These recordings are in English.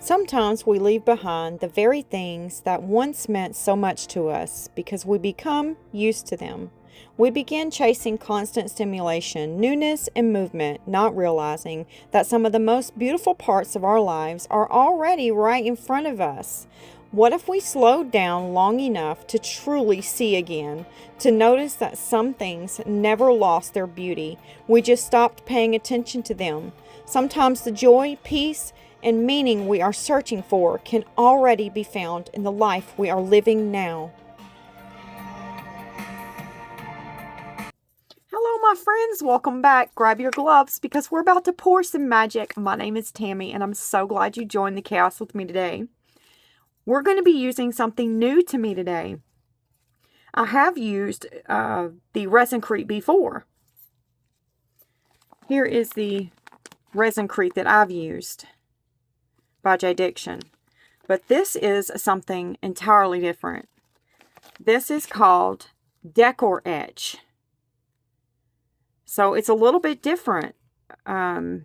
Sometimes we leave behind the very things that once meant so much to us because we become used to them. We begin chasing constant stimulation, newness, and movement, not realizing that some of the most beautiful parts of our lives are already right in front of us. What if we slowed down long enough to truly see again, to notice that some things never lost their beauty? We just stopped paying attention to them. Sometimes the joy, peace, and meaning we are searching for can already be found in the life we are living now. Hello, my friends. Welcome back. Grab your gloves because we're about to pour some magic. My name is Tammy, and I'm so glad you joined the chaos with me today. We're going to be using something new to me today. I have used the ResinCrete before. Here is the ResinCrete that I've used by J Diction. But this is something entirely different. This is called Decor Etch. So it's a little bit different. I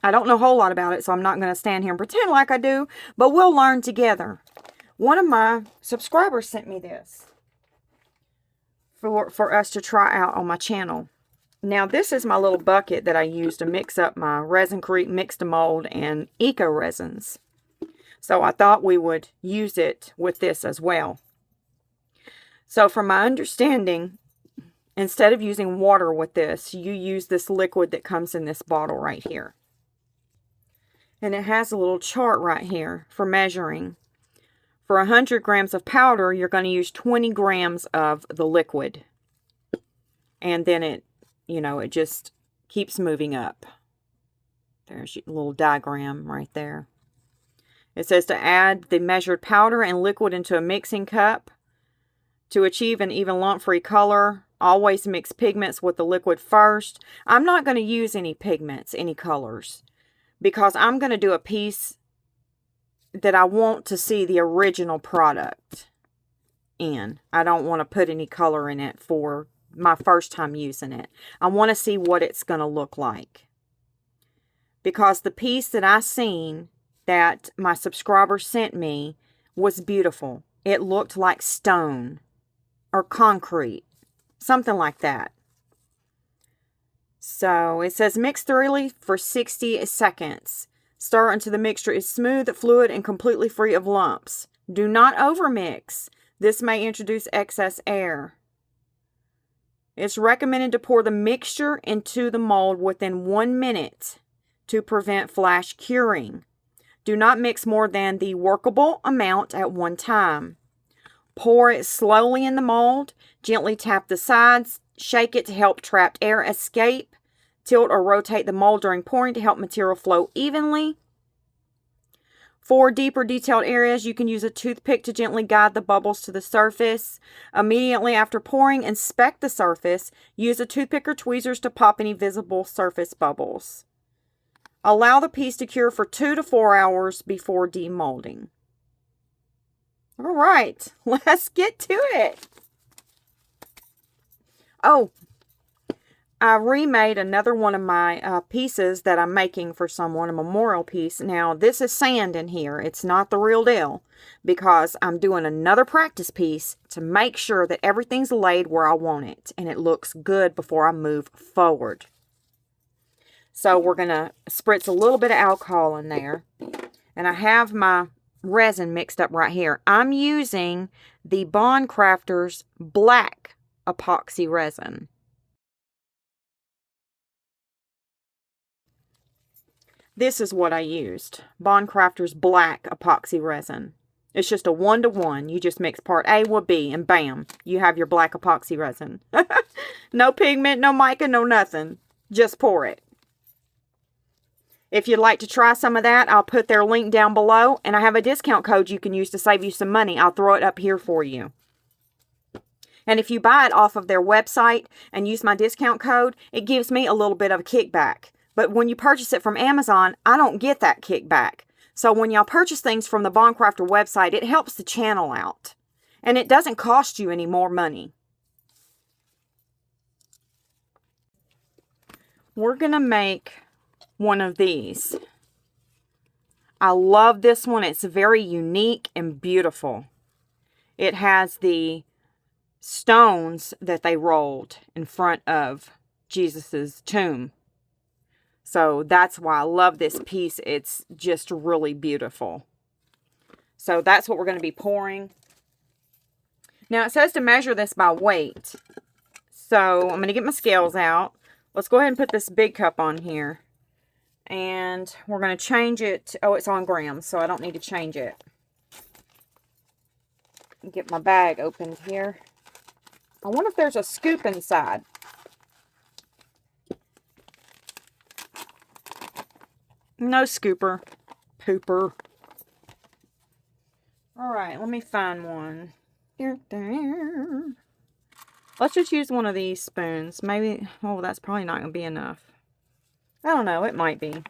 don't know a whole lot about it, so I'm not going to stand here and pretend like I do, but we'll learn together. One of my subscribers sent me this for us to try out on my channel. Now, this is my little bucket that I use to mix up my ResinCrete mixed mold and eco resins. So I thought we would use it with this as well. So from my understanding, instead of using water with this, you use this liquid that comes in this bottle right here. And it has a little chart right here for measuring. For 100 grams of powder, you're going to use 20 grams of the liquid. And then it just keeps moving up. There's a little diagram right there. It says to add the measured powder and liquid into a mixing cup. To achieve an even lump-free color, always mix pigments with the liquid first. I'm not going to use any pigments, any colors, because I'm going to do a piece that I want to see the original product in. I don't want to put any color in it for my first time using it. I want to see what it's going to look like. Because the piece that I seen that my subscriber sent me was beautiful. It looked like stone or concrete, something like that. So it says mix thoroughly for 60 seconds. Stir until the mixture is smooth, fluid, and completely free of lumps. Do not overmix. This may introduce excess air. It's recommended to pour the mixture into the mold within 1 minute to prevent flash curing. Do not mix more than the workable amount at one time. Pour it slowly in the mold. Gently tap the sides. Shake it to help trapped air escape. Tilt or rotate the mold during pouring to help material flow evenly. For deeper detailed areas, you can use a toothpick to gently guide the bubbles to the surface. Immediately after pouring, inspect the surface. Use a toothpick or tweezers to pop any visible surface bubbles. Allow the piece to cure for 2 to 4 hours before demolding. All right, let's get to it. Oh, I remade another one of my pieces that I'm making for someone, a memorial piece. Now, this is sand in here. It's not the real deal because I'm doing another practice piece to make sure that everything's laid where I want it and it looks good before I move forward. So we're going to spritz a little bit of alcohol in there. And I have my resin mixed up right here. I'm using the Bond Crafters black epoxy resin. This is what I used. Bond Crafters black epoxy resin. It's just a 1-to-1. You just mix part A with B and bam, you have your black epoxy resin. No pigment, no mica, no nothing. Just pour it. If you'd like to try some of that, I'll put their link down below. And I have a discount code you can use to save you some money. I'll throw it up here for you. And if you buy it off of their website and use my discount code, it gives me a little bit of a kickback. But when you purchase it from Amazon, I don't get that kickback. So when y'all purchase things from the Bond Crafter website, it helps the channel out. And it doesn't cost you any more money. We're going to make one of these. I love this one. It's very unique and beautiful. It has the stones that they rolled in front of Jesus's tomb. So that's why I love this piece. It's just really beautiful. So that's what we're going to be pouring. Now it says to measure this by weight. So I'm going to get my scales out. Let's go ahead and put this big cup on here. And we're going to change it. Oh, it's on grams, so I don't need to change it. Get my bag opened here. I wonder if there's a scoop inside. No scooper. Pooper. Alright, let me find one. Let's just use one of these spoons. Maybe, oh, that's probably not going to be enough. I don't know, it might be.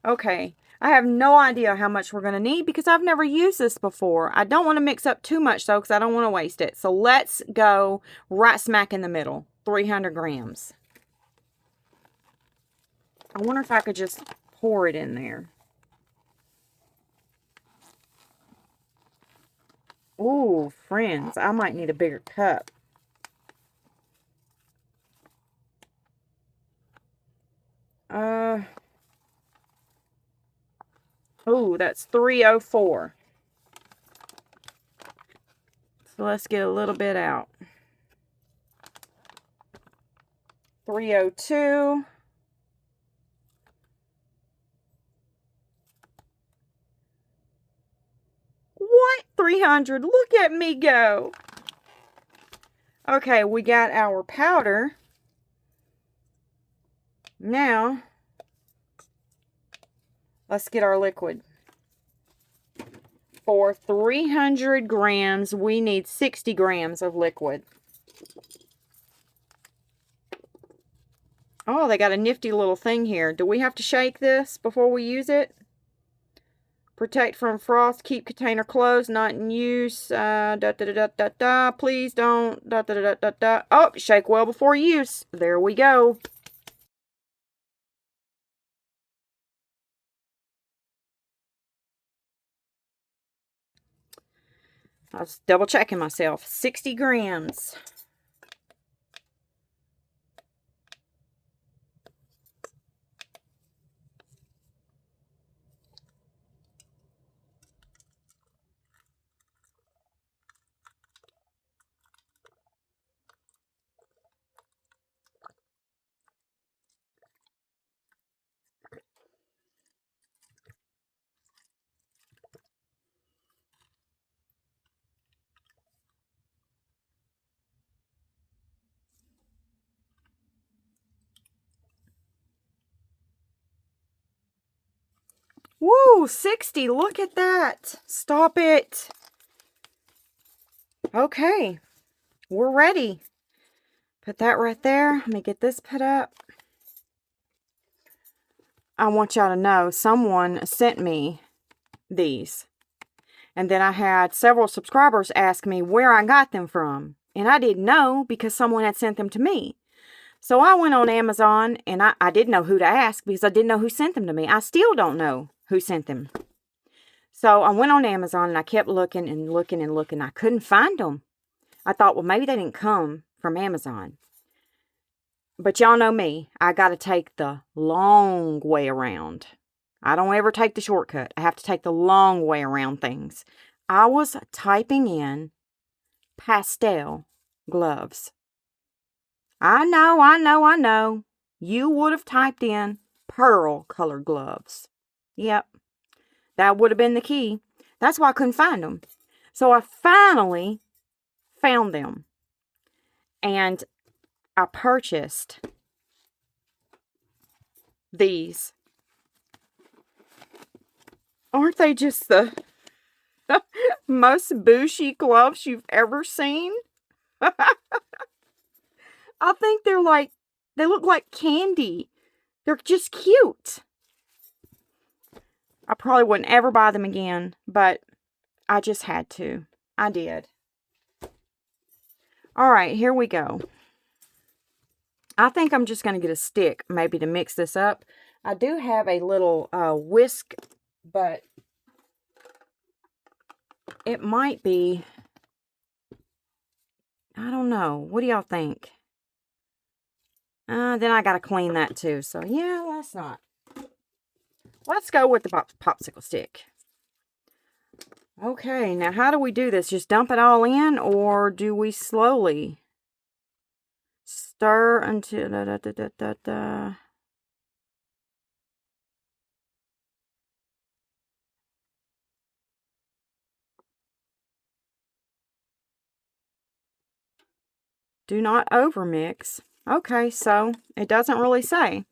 Okay, I have no idea how much we're going to need because I've never used this before. I don't want to mix up too much though because I don't want to waste it. So let's go right smack in the middle. 300 grams. I wonder if I could just pour it in there. Ooh, friends, I might need a bigger cup. Oh, that's 304. So let's get a little bit out. 302. What? 300. Look at me go. Okay, we got our powder. Now, let's get our liquid. For 300 grams, we need 60 grams of liquid. Oh, they got a nifty little thing here. Do we have to shake this before we use it? Protect from frost. Keep container closed. Not in use. Please don't. Oh, shake well before use. There we go. I was double checking myself. 60 grams. Woo, 60. Look at that. Stop it. Okay, we're ready. Put that right there. Let me get this put up. I want y'all to know someone sent me these. And then I had several subscribers ask me where I got them from. And I didn't know because someone had sent them to me. So I went on Amazon and I didn't know who to ask because I didn't know who sent them to me. I still don't know who sent them. So I went on Amazon and I kept looking and looking and looking. I couldn't find them. I thought, well, maybe they didn't come from Amazon. But y'all know me. I got to take the long way around. I don't ever take the shortcut. I have to take the long way around things. I was typing in pastel gloves. I know. You would have typed in pearl colored gloves. Yep. That would have been the key. That's why I couldn't find them. So I finally found them. And I purchased these. Aren't they just the most bushy gloves you've ever seen? I think they're like, they look like candy. They're just cute. I probably wouldn't ever buy them again, but I just had to. I did. All right, here we go. I think I'm just going to get a stick maybe to mix this up. I do have a little whisk but it might be, I don't know. What do y'all think? Then I gotta clean that too. So yeah, let's go with the popsicle stick. Okay, now how do we do this? Just dump it all in, or do we slowly stir until Do not overmix. Okay, so it doesn't really say.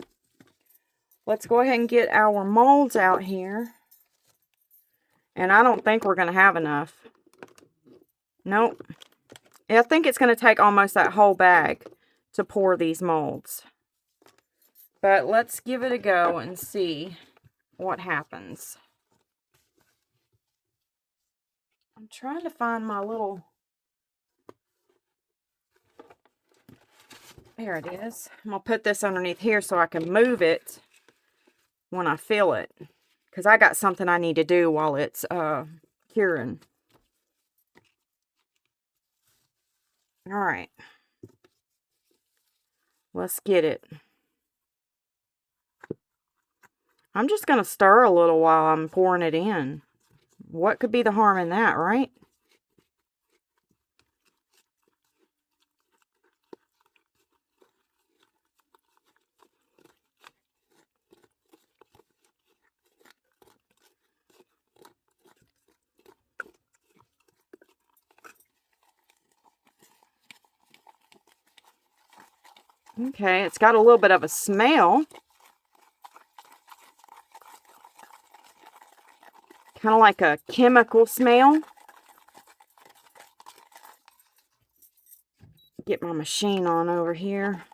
Let's go ahead and get our molds out here. And I don't think we're going to have enough. Nope. I think it's going to take almost that whole bag to pour these molds. But let's give it a go and see what happens. I'm trying to find my little... There it is. I'm going to put this underneath here so I can move it when I fill it. Because I got something I need to do while it's curing. Alright. Let's get it. I'm just going to stir a little while I'm pouring it in. What could be the harm in that, right? Okay, it's got a little bit of a smell. Kind of like a chemical smell. Get my machine on over here.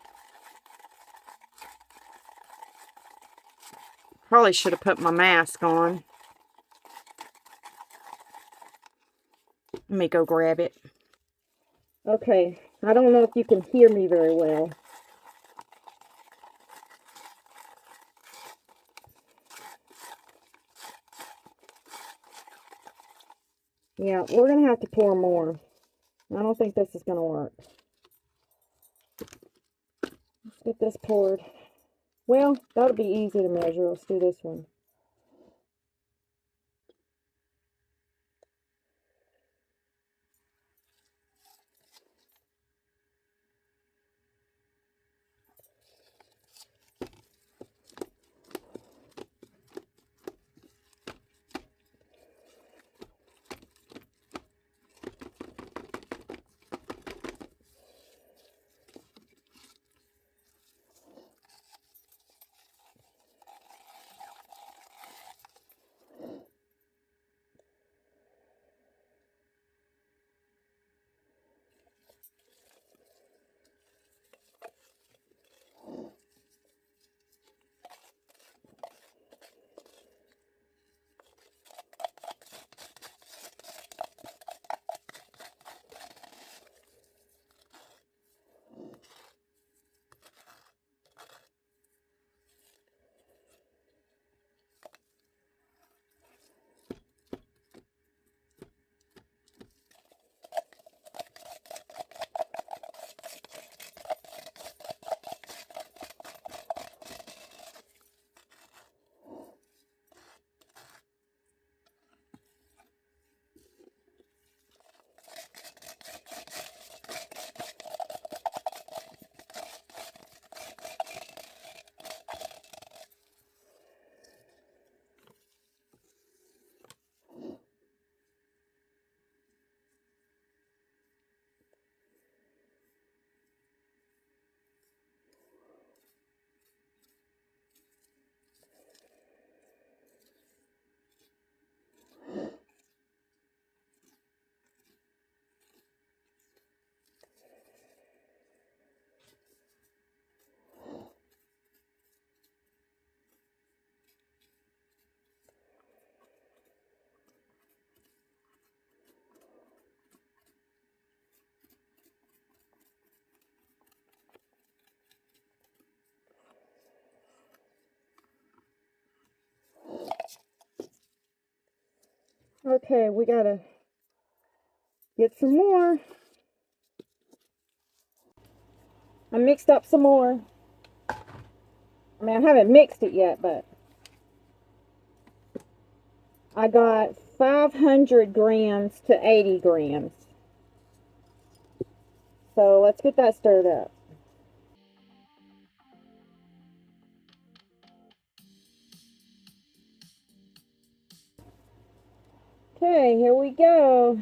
Probably should have put my mask on. Let me go grab it. Okay, I don't know if you can hear me very well. Yeah, we're going to have to pour more. I don't think this is going to work. Let's get this poured. Well, that'll be easy to measure. Let's do this one. Okay, we gotta get some more. I mixed up some more. I mean, I haven't mixed it yet, but I got 500 grams to 80 grams. So let's get that stirred up. Okay, here we go.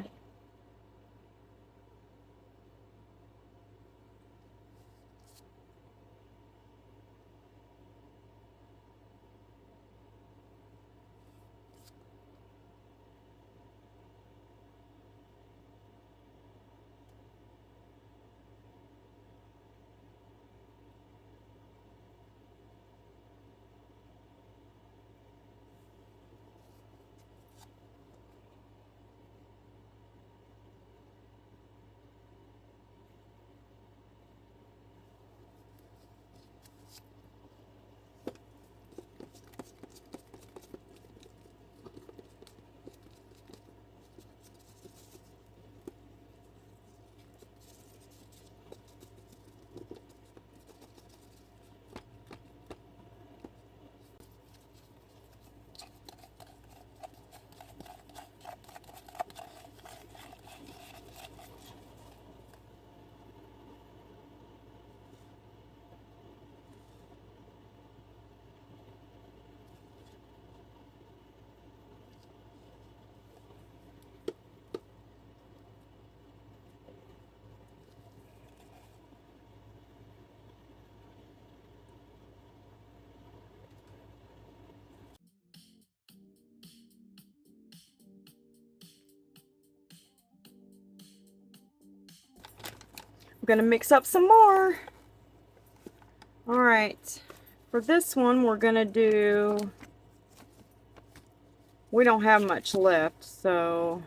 I'm gonna mix up some more. All right, for this one, we're gonna do, we don't have much left, so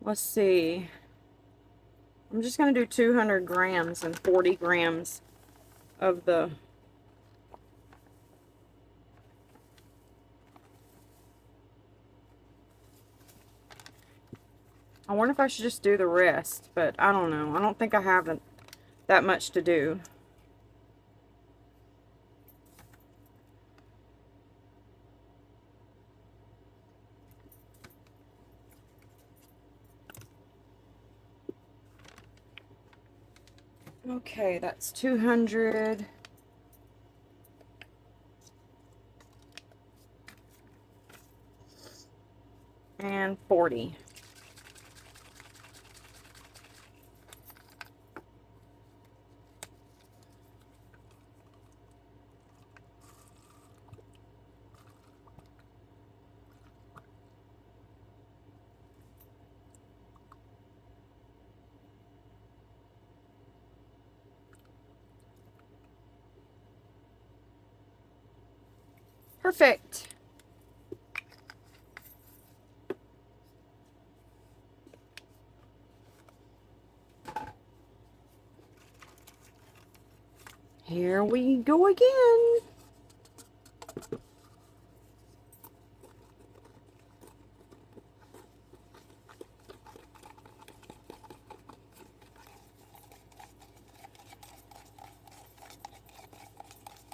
let's see. I'm just gonna do 200 grams and 40 grams of the I wonder if I should just do the rest, but I don't know. I don't think I have that much to do. Okay, that's 200. And 40. Perfect. Here we go again.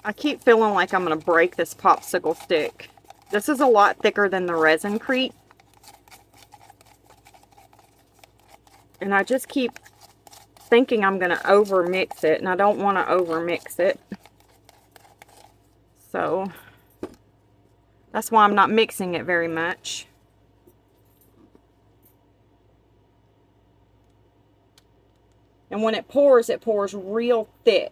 I keep feeling like I'm going to break this popsicle stick. This is a lot thicker than the ResinCrete. And I just keep thinking I'm going to over mix it, and I don't want to over mix it. So that's why I'm not mixing it very much. And when it pours real thick.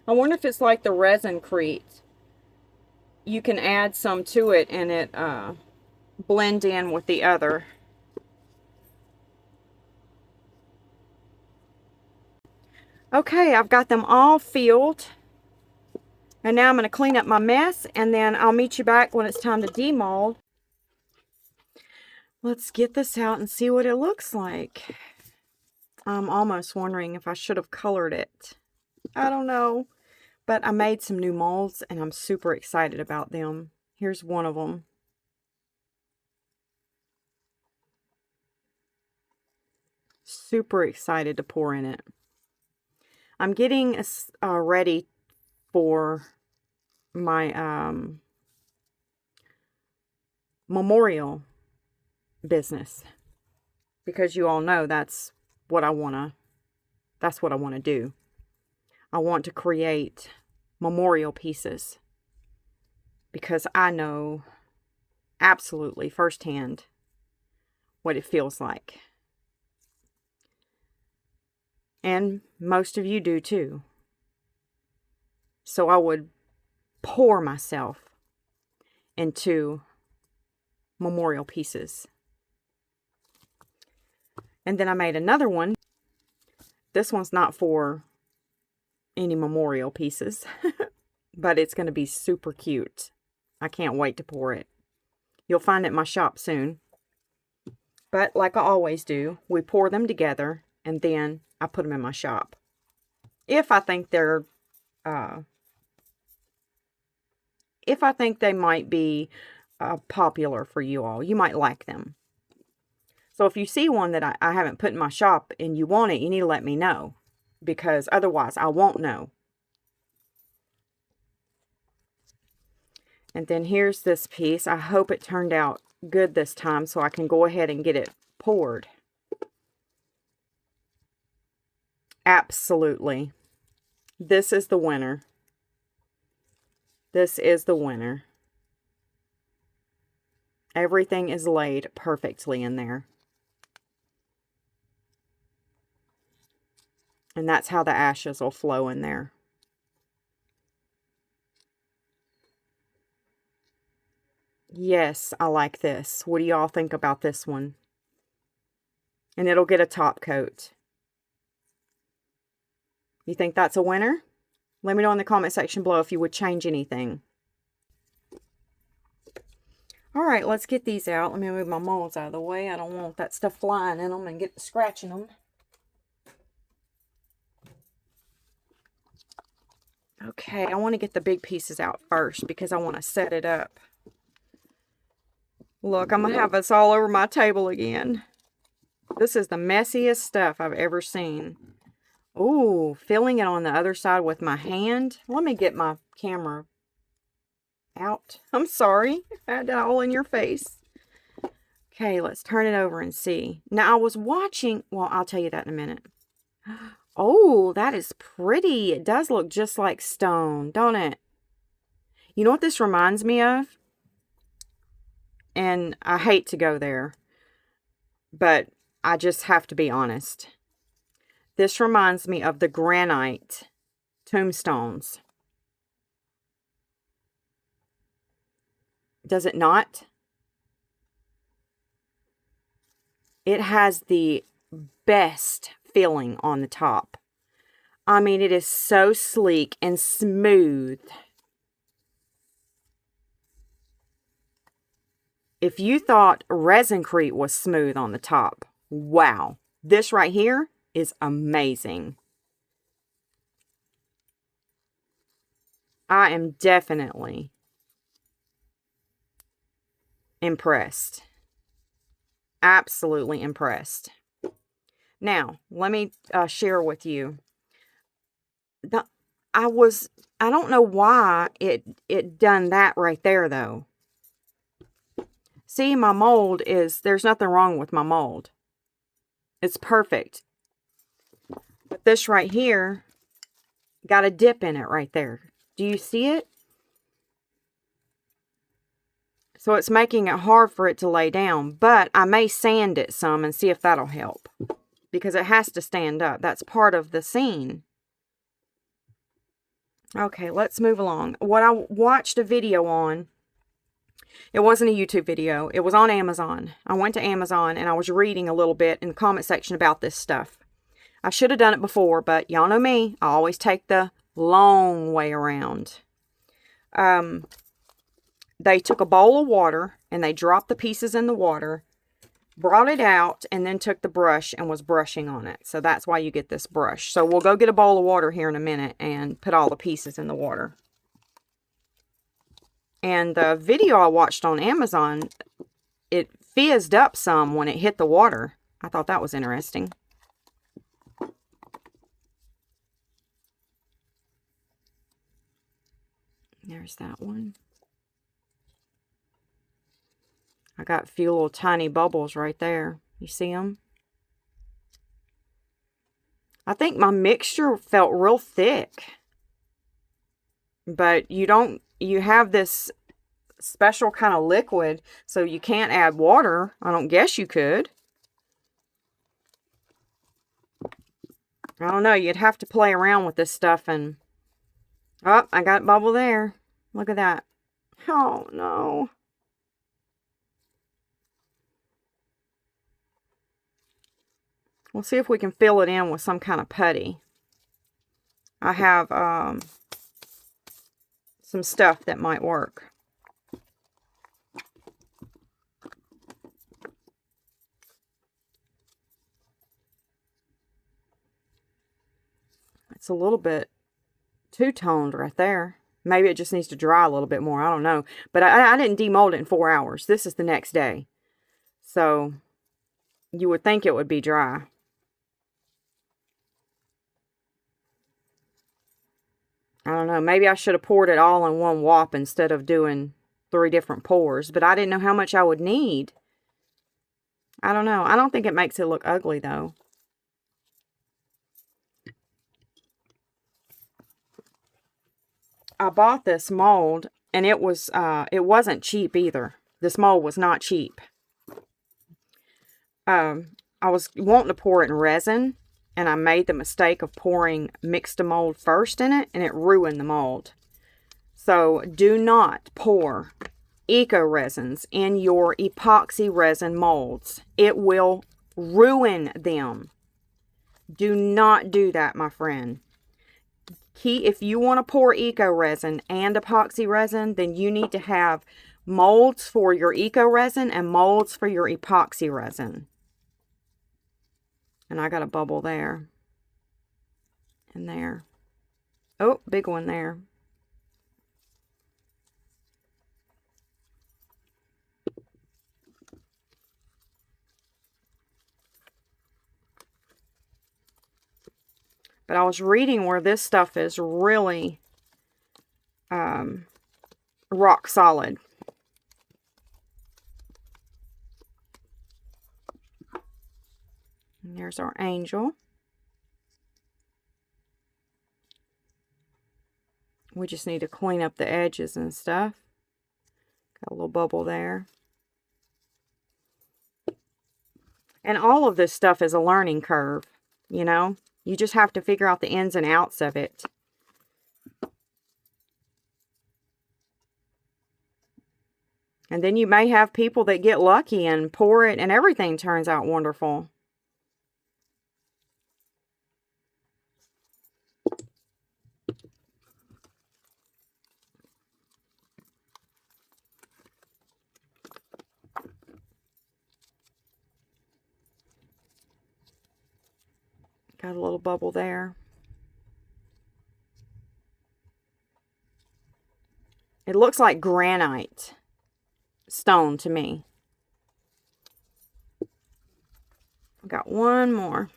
I wonder if it's like the ResinCrete. You can add some to it and it blend in with the other. Okay, I've got them all filled. And now I'm going to clean up my mess, and then I'll meet you back when it's time to demold. Let's get this out and see what it looks like. I'm almost wondering if I should have colored it. I don't know. But I made some new molds, and I'm super excited about them. Here's one of them. Super excited to pour in it. I'm getting ready for my memorial business, because you all know that's what I want to do. I want to create memorial pieces because I know absolutely firsthand what it feels like. And most of you do too. So I would pour myself into memorial pieces. And then I made another one. This one's not for any memorial pieces, but it's going to be super cute. I can't wait to pour it. You'll find it in my shop soon. But like I always do, we pour them together and then I put them in my shop. If I think they're, if I think they might be popular for you all, you might like them. So if you see one that I haven't put in my shop and you want it, you need to let me know, because otherwise I won't know. And then here's this piece. I hope it turned out good this time so I can go ahead and get it poured. Absolutely. This is the winner. This is the winner. Everything is laid perfectly in there. And that's how the ashes will flow in there. Yes, I like this. What do y'all think about this one? And it'll get a top coat. You think that's a winner? Let me know in the comment section below if you would change anything. Alright, let's get these out. Let me move my molds out of the way. I don't want that stuff flying in them and get scratching them. Okay, I want to get the big pieces out first because I want to set it up. Look, I'm going to have this all over my table again. This is the messiest stuff I've ever seen. Ooh, filling it on the other side with my hand. Let me get my camera out. I'm sorry. I had that all in your face. Okay, let's turn it over and see. Now, I was watching... Well, I'll tell you that in a minute. Oh, that is pretty. It does look just like stone, don't it? You know what this reminds me of? And I hate to go there, but I just have to be honest. This reminds me of the granite tombstones. Does it not? It has the best feeling on the top. I mean, it is so sleek and smooth. If you thought ResinCrete was smooth on the top, wow. This right here is amazing. I am definitely impressed. Absolutely impressed. Now, let me share with you. I don't know why it done that right there though. See, my mold is, there's nothing wrong with my mold. It's perfect. But this right here got a dip in it right there. Do you see it? So it's making it hard for it to lay down. But I may sand it some and see if that'll help. Because it has to stand up. That's part of the scene. Okay, let's move along. What I watched a video on, it wasn't a YouTube video. It was on Amazon. I went to Amazon and I was reading a little bit in the comment section about this stuff. I should have done it before, but y'all know me. I always take the long way around. They took a bowl of water and they dropped the pieces in the water, brought it out, and then took the brush and was brushing on it. So that's why you get this brush. So we'll go get a bowl of water here in a minute and put all the pieces in the water. And the video I watched on Amazon, it fizzed up some when it hit the water. I thought that was interesting. There's that one. I got a few little tiny bubbles right there. You see them? I think my mixture felt real thick. But you have this special kind of liquid, so you can't add water. I don't guess you could. I don't know. You'd have to play around with this stuff and... Oh, I got a bubble there. Look at that. Oh, no. We'll see if we can fill it in with some kind of putty. I have some stuff that might work. It's a little bit two-toned right there. Maybe it just needs to dry a little bit more. I don't know. But I didn't demold it in 4 hours. This is the next day. So you would think it would be dry. I don't know. Maybe I should have poured it all in one whop instead of doing 3 different pours. But I didn't know how much I would need. I don't know. I don't think it makes it look ugly, though. I bought this mold, and it wasn't cheap either. This mold was not cheap. I was wanting to pour it in resin, and I made the mistake of pouring mixed mold first in it, and it ruined the mold. So do not pour eco resins in your epoxy resin molds. It will ruin them. Do not do that, my friend. If you want to pour eco resin and epoxy resin, then you need to have molds for your eco resin and molds for your epoxy resin. And I got a bubble there. And there. Oh, big one there. But I was reading where this stuff is really rock solid. And there's our angel. We just need to clean up the edges and stuff. Got a little bubble there. And all of this stuff is a learning curve, you know. You just have to figure out the ins and outs of it. And then you may have people that get lucky and pour it and everything turns out wonderful. Got a little bubble there. It looks like granite stone to me. I got one more.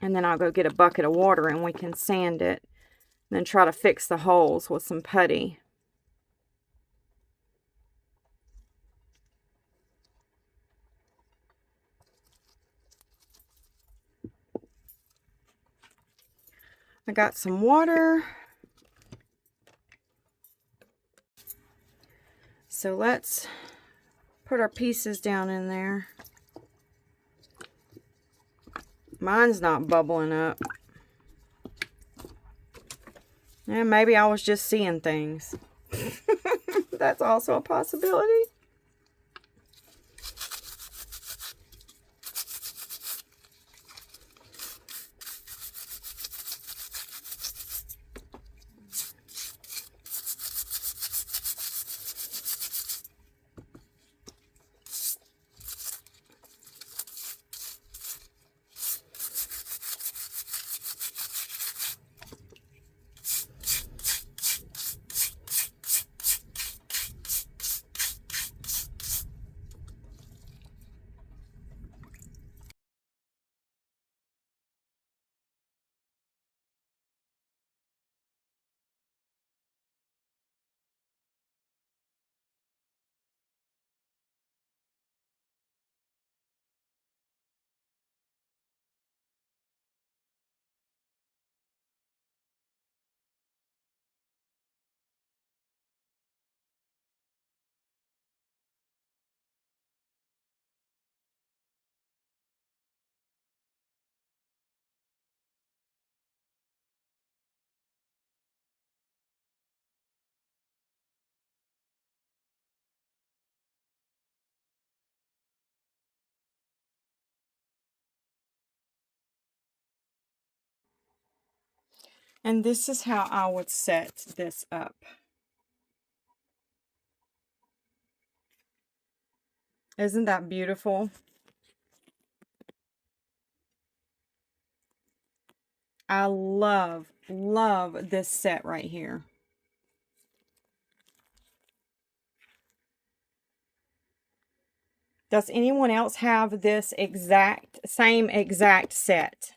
And then I'll go get a bucket of water and we can sand it. And then try to fix the holes with some putty. I got some water. So let's put our pieces down in there. Mine's not bubbling up. And maybe I was just seeing things. That's also a possibility. And this is how I would set this up. Isn't that beautiful? I love this set right here. Does anyone else have this same exact set?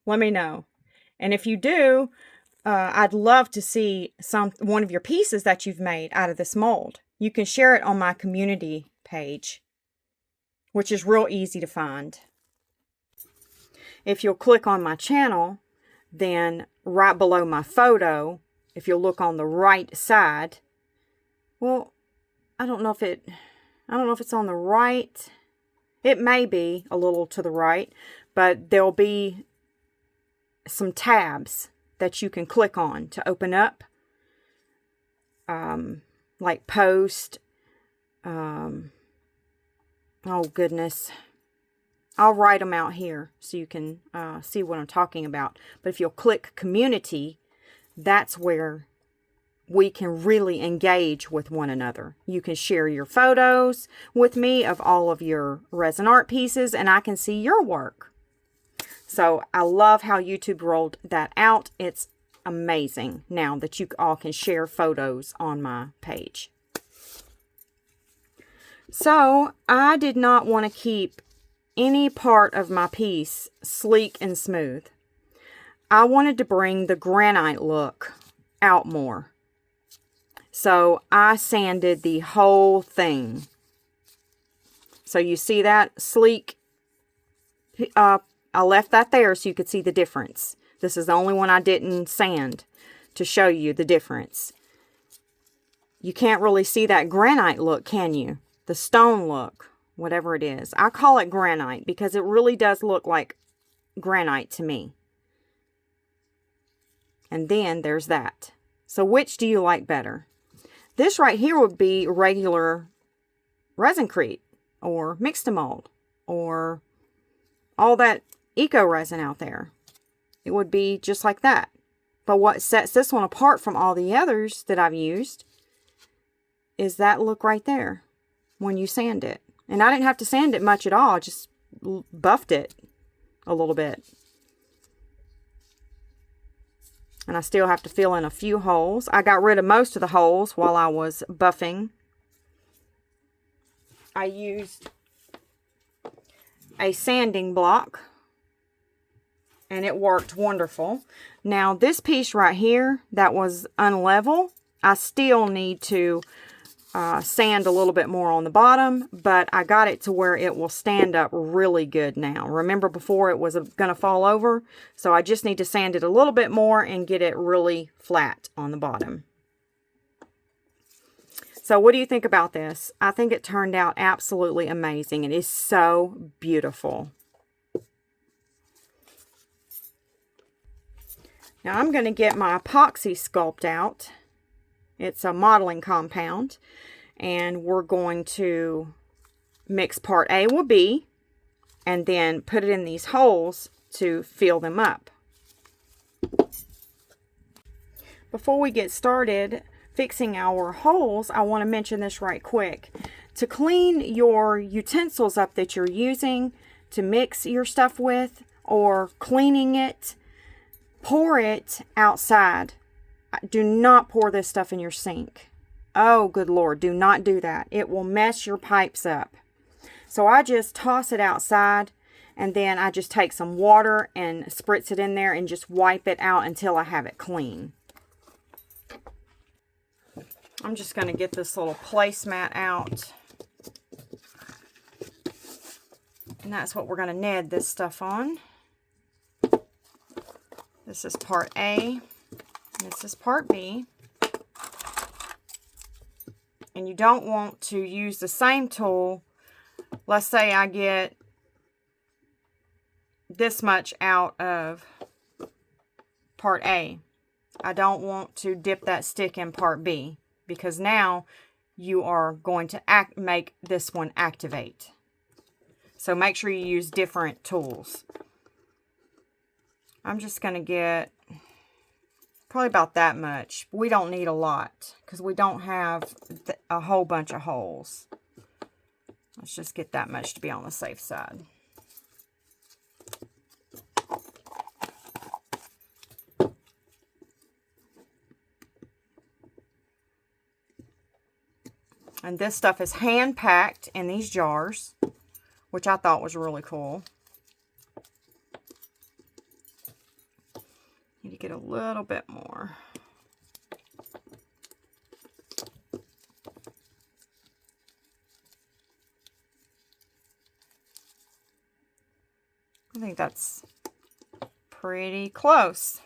Let me know. And if you do, I'd love to see one of your pieces that you've made out of this mold. You can share it on my community page, which is real easy to find. If you'll click on my channel, then right below my photo, if you'll look on the right side, well, I don't know if it's on the right. It may be a little to the right, but there'll be some tabs that you can click on to open up, like post. Oh goodness. I'll write them out here so you can see what I'm talking about. But if you'll click community, that's where we can really engage with one another. You can share your photos with me of all of your resin art pieces, and I can see your work. So I love how YouTube rolled that out. It's amazing now that you all can share photos on my page. So I did not want to keep any part of my piece sleek and smooth. I wanted to bring the granite look out more. So I sanded the whole thing. So you see that sleek? I left that there so you could see the difference. This is the only one I didn't sand to show you the difference. You can't really see that granite look, can you? The stone look, whatever it is. I call it granite because it really does look like granite to me. And then there's that. So which do you like better? This right here would be regular ResinCrete or Mix-to-Mold or all that eco resin out there. It would be just like that. But what sets this one apart from all the others that I've used is that look right there when you sand it. And I didn't have to sand it much at all. I just buffed it a little bit. And I still have to fill in a few holes. I got rid of most of the holes while I was buffing. I used a sanding block, and it worked wonderful. Now this piece right here that was unlevel, I still need to sand a little bit more on the bottom, but I got it to where it will stand up really good now. Remember before it was going to fall over? So I just need to sand it a little bit more and get it really flat on the bottom. So what do you think about this? I think it turned out absolutely amazing. It is so beautiful. Now I'm going to get my epoxy sculpt out. It's a modeling compound, and we're going to mix part A with B and then put it in these holes to fill them up. Before we get started fixing our holes, I want to mention this right quick. To clean your utensils up that you're using to mix your stuff with, or cleaning it, pour it outside. Do not pour this stuff in your sink. Oh, good Lord, do not do that. It will mess your pipes up. So I just toss it outside, and then I just take some water and spritz it in there and just wipe it out until I have it clean. I'm just going to get this little placemat out. And that's what we're going to ned this stuff on. This is part A. This is part B. And you don't want to use the same tool. Let's say I get this much out of part A. I don't want to dip that stick in part B, because now you are going to make this one activate. So make sure you use different tools. I'm just going to get Probably about that much. We don't need a lot because we don't have a whole bunch of holes. Let's just get that much to be on the safe side. And this stuff is hand packed in these jars, which I thought was really cool. Need to get a little bit more. I think that's pretty close.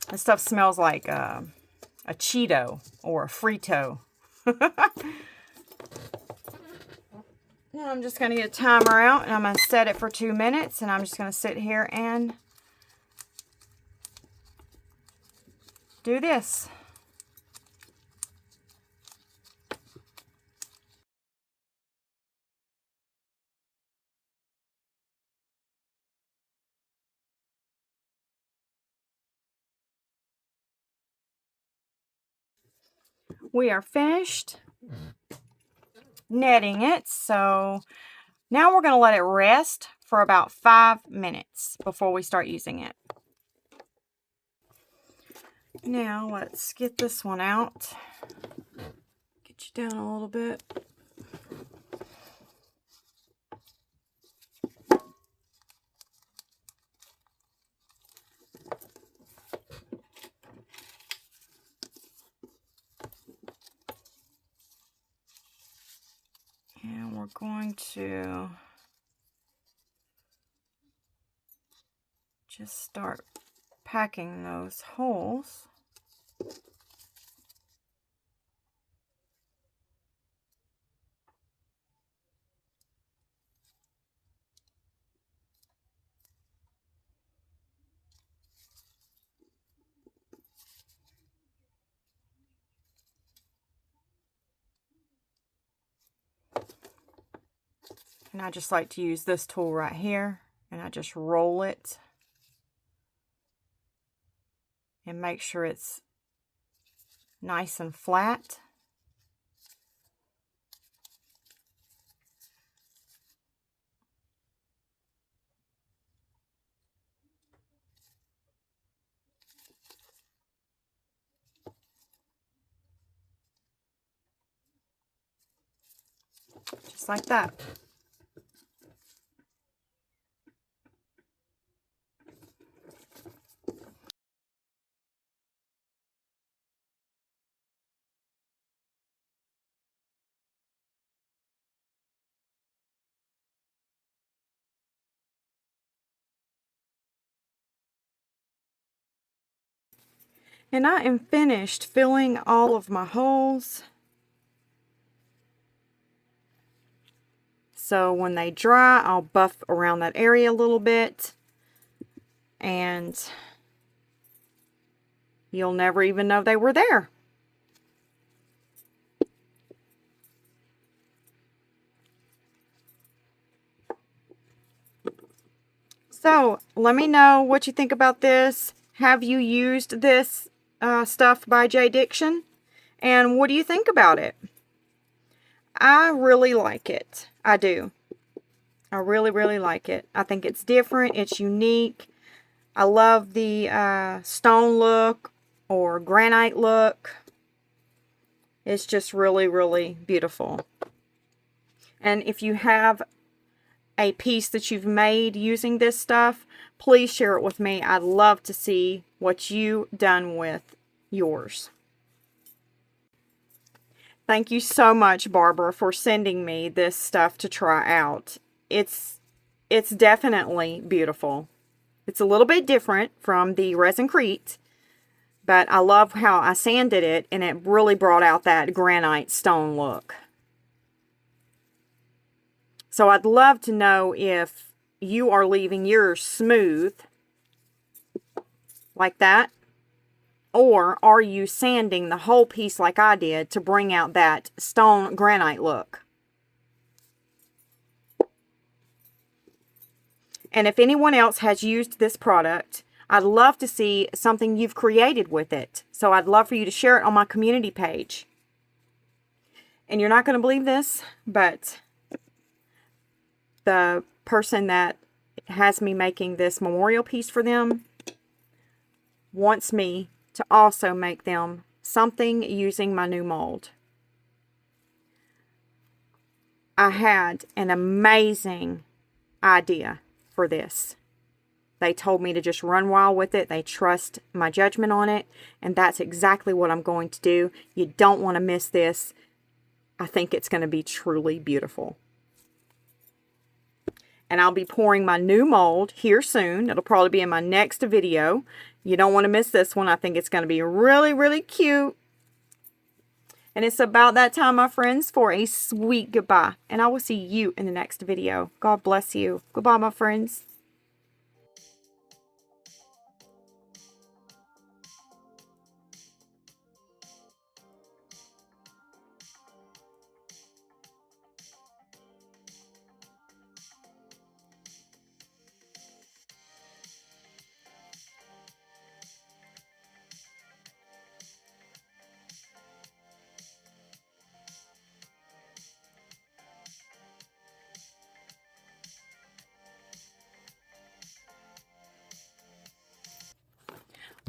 This stuff smells like a Cheeto or a Frito. Now I'm just going to get a timer out, and I'm going to set it for 2 minutes, and I'm just going to sit here and do this. We are finished netting it, so now we're going to let it rest for about 5 minutes before we start using it. Now let's get this one out. Get you down a little bit. And we're going to just start packing those holes. And I just like to use this tool right here, and I just roll it and make sure it's nice and flat. Just like that. And I am finished filling all of my holes. So when they dry, I'll buff around that area a little bit, and you'll never even know they were there. So let me know what you think about this. Have you used this stuff by J Diction? And what do you think about it? I really like it. I do. I really, really like it. I think it's different. It's unique. I love the stone look or granite look. It's just really, really beautiful. And if you have a piece that you've made using this stuff, please share it with me. I'd love to see what you've done with yours. Thank you so much, Barbara, for sending me this stuff to try out. It's definitely beautiful. It's a little bit different from the ResinCrete, but I love how I sanded it, and it really brought out that granite stone look. So I'd love to know if you are leaving yours smooth like that, or are you sanding the whole piece like I did to bring out that stone granite look? And if anyone else has used this product, I'd love to see something you've created with it. So I'd love for you to share it on my community page. And you're not going to believe this, but the person that has me making this memorial piece for them wants me to also make them something using my new mold. I had an amazing idea for this. They told me to just run wild with it. They trust my judgment on it. And that's exactly what I'm going to do. You don't want to miss this. I think it's going to be truly beautiful. And I'll be pouring my new mold here soon. It'll probably be in my next video. You don't want to miss this one. I think it's going to be really, really cute. And it's about that time, my friends, for a sweet goodbye. And I will see you in the next video. God bless you. Goodbye, my friends.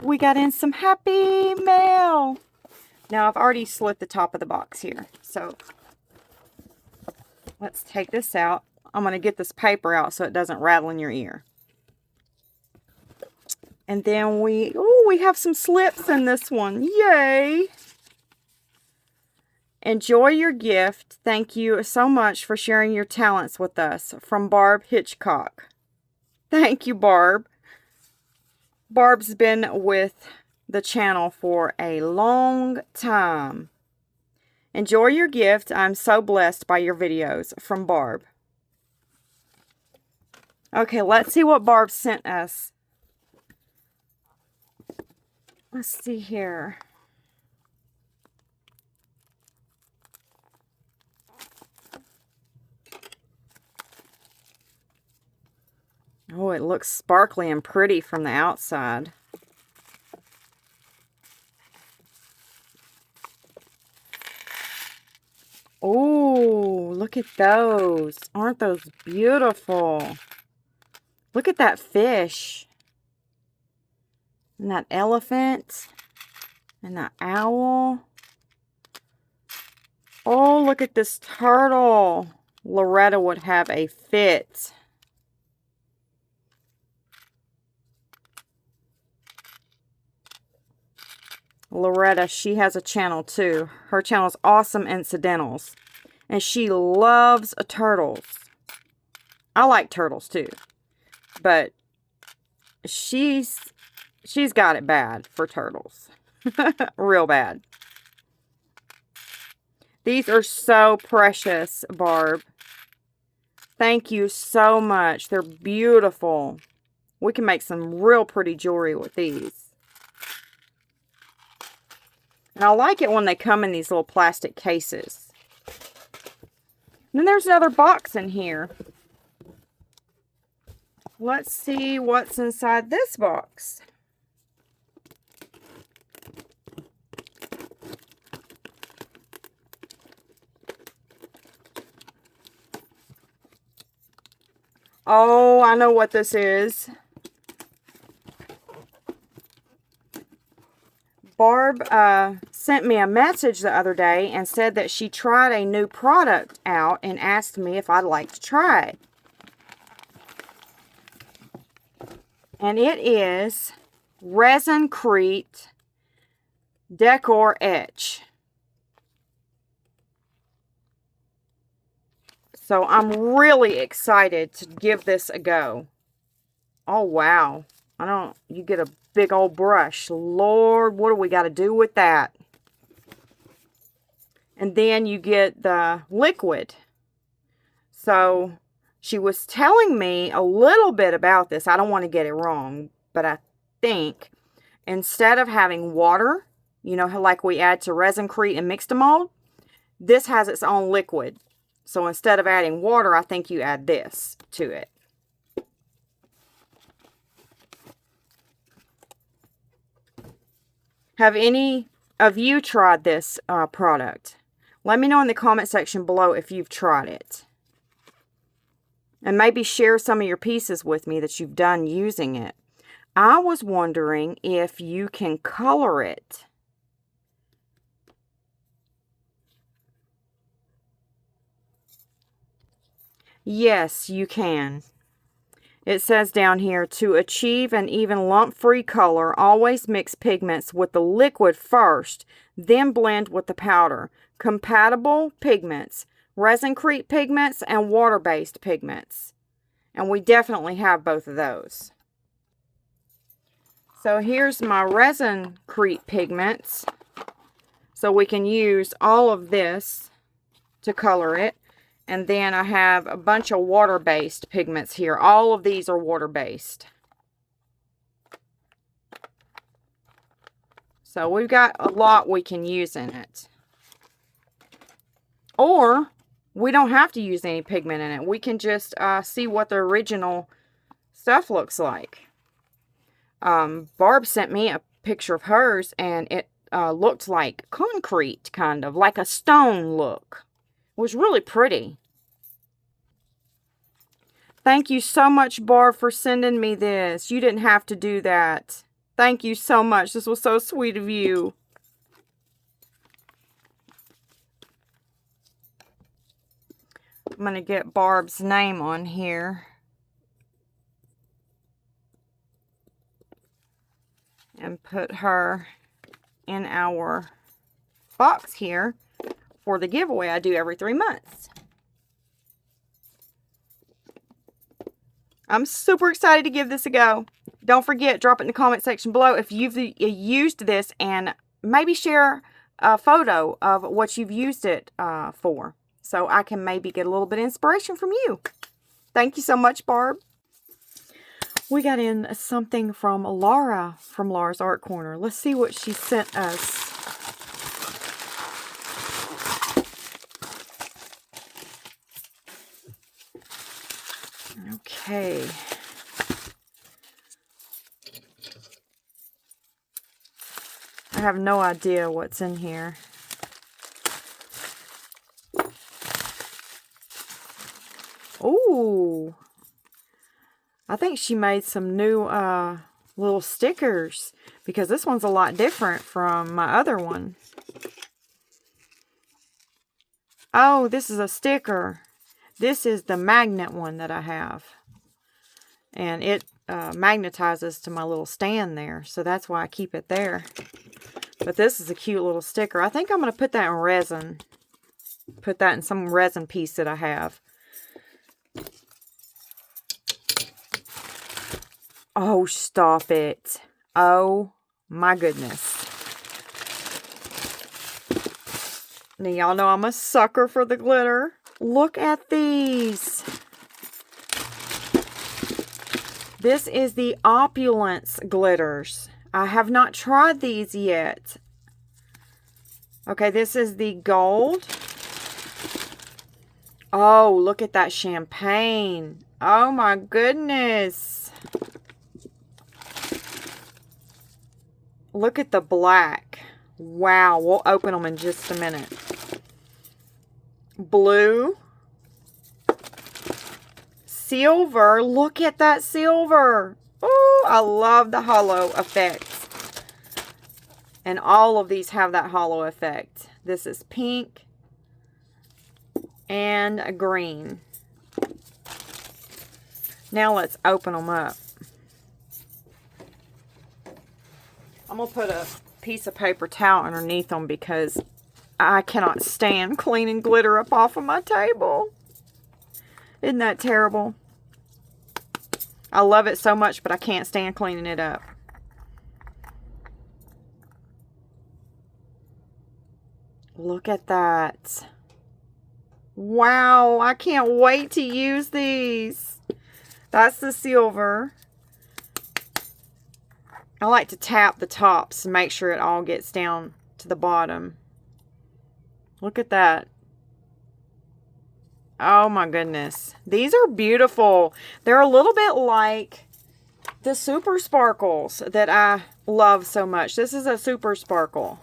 We got in some happy mail. Now I've already slit the top of the box here. So let's take this out. I'm going to get this paper out so it doesn't rattle in your ear. And then we have some slips in this one. Yay! Enjoy your gift. Thank you so much for sharing your talents with us. From Barb Hitchcock. Thank you, Barb. Barb's been with the channel for a long time. Enjoy your gift. I'm so blessed by your videos. From Barb. Okay, let's see what Barb sent us. Let's see here. Oh, it looks sparkly and pretty from the outside. Oh, look at those. Aren't those beautiful? Look at that fish. And that elephant. And that owl. Oh, look at this turtle. Loretta would have a fit. Loretta, she has a channel too. Her channel is Awesome Incidentals. And she loves turtles. I like turtles too. But she's got it bad for turtles. Real bad. These are so precious, Barb. Thank you so much. They're beautiful. We can make some real pretty jewelry with these. And I like it when they come in these little plastic cases. And then there's another box in here. Let's see what's inside this box. Oh, I know what this is. Barb sent me a message the other day and said that she tried a new product out and asked me if I'd like to try it. And it is ResinCrete Decor Etch. So I'm really excited to give this a go. Oh, wow. You get a big old brush. Lord, what do we got to do with that? And then you get the liquid. So she was telling me a little bit about this. I don't want to get it wrong, but I think instead of having water, you know, like we add to ResinCrete and mix to mold, this has its own liquid. So instead of adding water, I think you add this to it. Have any of you tried this product? Let me know in the comment section below if you've tried it. And maybe share some of your pieces with me that you've done using it. I was wondering if you can color it. Yes, you can. It says down here, to achieve an even lump-free color, always mix pigments with the liquid first, then blend with the powder. Compatible pigments, ResinCrete pigments, and water-based pigments. And we definitely have both of those. So here's my ResinCrete pigments. So we can use all of this to color it. And then I have a bunch of water-based pigments here. All of these are water-based. So we've got a lot we can use in it. Or we don't have to use any pigment in it. We can just see what the original stuff looks like. Barb sent me a picture of hers, and it looked like concrete, kind of like a stone look. It was really pretty. Thank you so much, Barb, for sending me this. You didn't have to do that. Thank you so much. This was so sweet of you. I'm going to get Barb's name on here. And put her in our box here for the giveaway I do every 3 months. I'm super excited to give this a go. Don't forget, drop it in the comment section below if you've used this, and maybe share a photo of what you've used it for, so I can maybe get a little bit of inspiration from you. Thank you so much, Barb. We got in something from Laura from Laura's Art Corner. Let's see what she sent us. Okay. I have no idea what's in here. Ooh. I think she made some new little stickers, because this one's a lot different from my other one. Oh, this is a sticker. This is the magnet one that I have. And it magnetizes to my little stand there. So that's why I keep it there. But this is a cute little sticker. I think I'm going to put that in resin. Put that in some resin piece that I have. Oh, stop it. Oh, my goodness. Now, y'all know I'm a sucker for the glitter. Look at these. This is the Opulence glitters. I have not tried these yet. Okay, this is the gold. Oh, look at that champagne. Oh my goodness. Look at the black. Wow, we'll open them in just a minute. Blue. Silver. Look at that silver. Oh, I love the hollow effect. And all of these have that hollow effect. This is pink and a green. Now let's open them up. I'm going to put a piece of paper towel underneath them because I cannot stand cleaning glitter up off of my table. Isn't that terrible? I love it so much, but I can't stand cleaning it up. Look at that. Wow, I can't wait to use these. That's the silver. I like to tap the tops and make sure it all gets down to the bottom. Look at that. Oh my goodness. These are beautiful. They're a little bit like the super sparkles that I love so much. This is a super sparkle.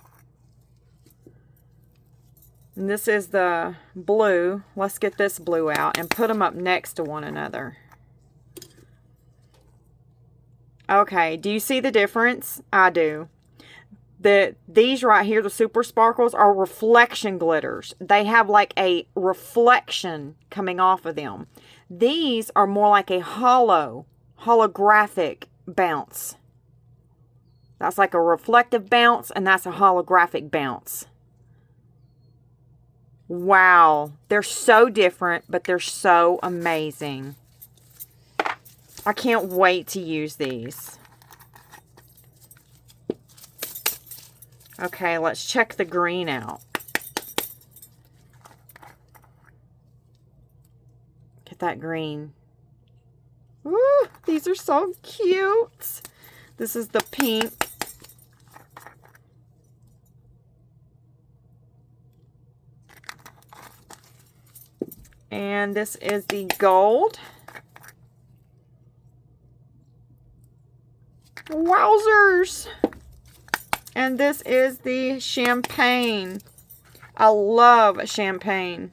And this is the blue. Let's get this blue out and put them up next to one another. Okay, do you see the difference? I do. These right here, the super sparkles, are reflection glitters. They have like a reflection coming off of them. These are more like a holographic bounce. That's like a reflective bounce, and that's a holographic bounce. Wow, they're so different, but they're so amazing. I can't wait to use these. Okay, let's check the green out. Get that green. Ooh, these are so cute. This is the pink. And this is the gold. Wowzers! And this is the champagne. I love champagne.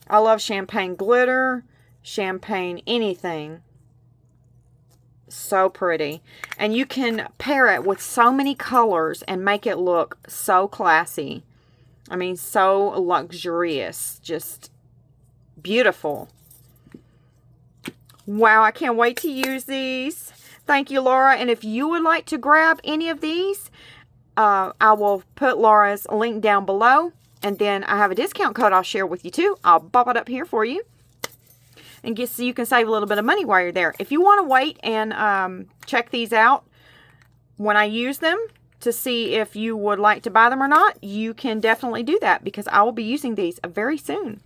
I love champagne glitter, champagne anything. So pretty. And you can pair it with so many colors and make it look so classy. I mean, so luxurious. Just beautiful. Wow, I can't wait to use these. Thank you, Laura. And if you would like to grab any of these, I will put Laura's link down below. And then I have a discount code I'll share with you too. I'll pop it up here for you. And so you can save a little bit of money while you're there. If you want to wait and check these out when I use them to see if you would like to buy them or not, you can definitely do that because I will be using these very soon.